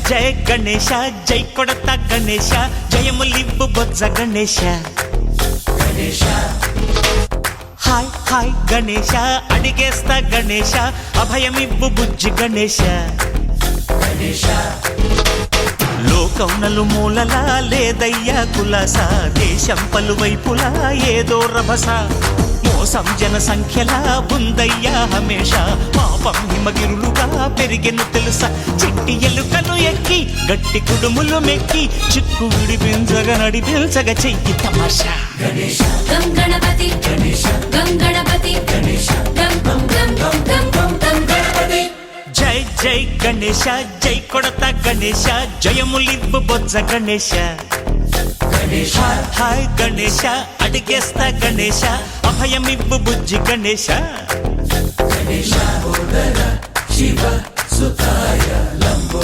జయ గణేశ జై కొడత గణేశ జయములివ్వు బొజ్జ Ganesha hi hi Ganesha అడిగేస్తా Ganesha అభయమివ్వు బుజ్జి గణేశ లోకం నలుమూలలా లేదయ్యా కులాస దేశం పలువైపులా ఏదో రభస మోసం జన సంఖ్యలా ఉందయ్యా హమేష పాపం హిమగిరులుగా పెరిగెను తెలుసా చిట్టి ఎలుకలు ఎక్కి గట్టి కుడుములు మెక్కి చిక్కు విడిపించగా నడిపించగా చెయ్యి తమాషా గం గణపతి గం గణపతి గం గం గం గం గం గం గణపతి జై జై గణేశ జై కొడత గణేశ జయములివ్వు బొజ్జ గణేశ హాయ్ గణేశ అడిగేస్తా గణేశ అభయమివ్వు బుజ్జి గణేశ శివ సుతాయ లంబో